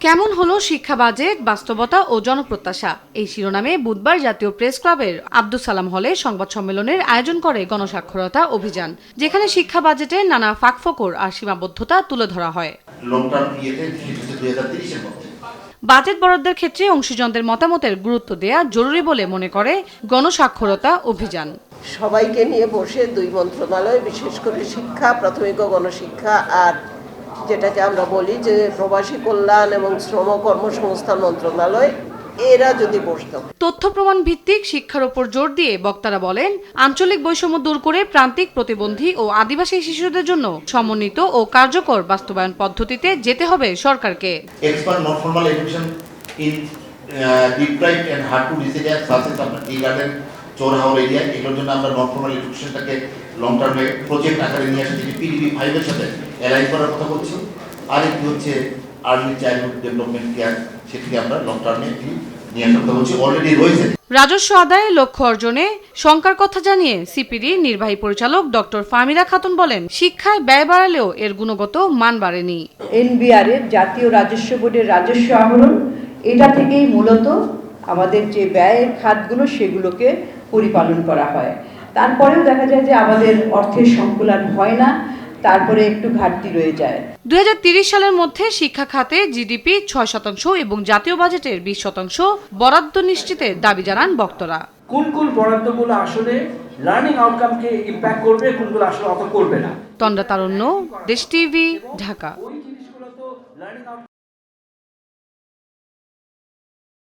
কেমন হলো শিক্ষা বাজেট, বাস্তবতা ও জনপ্রত্যাশা, এই শিরোনামে বুধবার জাতীয় প্রেস ক্লাবের আব্দুস সালাম হলে সংবাদ সম্মেলনের আয়োজন করে গণসাক্ষরতা অভিযান, যেখানে শিক্ষা বাজেটে নানা ফাঁকফোকর আর সীমাবদ্ধতা তুলে ধরা হয়। বাজেট বরাদ্দের ক্ষেত্রে অংশীজনদের মতামতের গুরুত্ব দেয়া জরুরি বলে মনে করে গণসাক্ষরতা অভিযান। সবাইকে নিয়ে বসে দুই মন্ত্রণালয়, বিশেষ করে শিক্ষা, প্রাথমিক ও গণশিক্ষা, আর যেটাকে আমরা বলি যে প্রবাসী কল্যাণ এবং শ্রম কর্মসংস্থান মন্ত্রণালয়, এরা যদি বসতো। তথ্য প্রমাণ ভিত্তিক শিক্ষার উপর জোর দিয়ে বক্তারা বলেন, আঞ্চলিক বৈষম্য দূর করে প্রান্তিক, প্রতিবন্ধী ও আদিবাসী শিশুদের জন্য সমন্বিত ও কার্যকর বাস্তবায়ন পদ্ধতিতে যেতে হবে সরকারকে। Expert non formal education in deprived and hard to reach area such আপনার টি গার্ডেন চোরহাওর এরিয়া, এগুলোর জন্য আমরা নন ফর্মাল এডুকেশনটাকে লং টার্মে প্রজেক্ট আকারে নিয়ে আসা, যেটি পিডিপি 5 এর সাথে অ্যালাইন করার কথা বলছি। আর একটি হচ্ছে আর্লি চাইল্ডহুড ডেভেলপমেন্ট কেয়ার, সেটিকে আমরা লং টার্মে নিয়ে আসার কথা বলছি, অলরেডি রয়েছে। রাজস্ব আদায়ে লক্ষ্য অর্জনে শঙ্কার কথা জানিয়ে সিপিডি নির্বাহী পরিচালক ডক্টর ফাহমিদা খাতুন বলেন, শিক্ষায় ব্যয় বাড়ালেও এর গুণগত মান বাড়েনি। এনবিআর এর জাতীয় রাজস্ব বোর্ডের রাজস্ব আহরণ, এটা থেকেই মূলত আমাদের যে ব্যয়ের খাতগুলো সেগুলোকে পরিপালন করা হয়। তারপরেও দেখা যায় যে আমাদের অর্থের সংকুলান হয় না, তারপরে একটু ঘাটতি রয়ে যায়। 2030 সালের মধ্যে শিক্ষা খাতে জিডিপি 6% এবং জাতীয় বাজেটের 20% বরাদ্দ নিশ্চিতের দাবি জানান বক্তারা। কোন কোন বরাদ্দগুলো আসলে লার্নিং আউটকামকে ইমপ্যাক্ট করবে, কোনগুলো আসলে অত করবে না। তন্দ্রা তারুণ্য, দেশ টিভি, ঢাকা।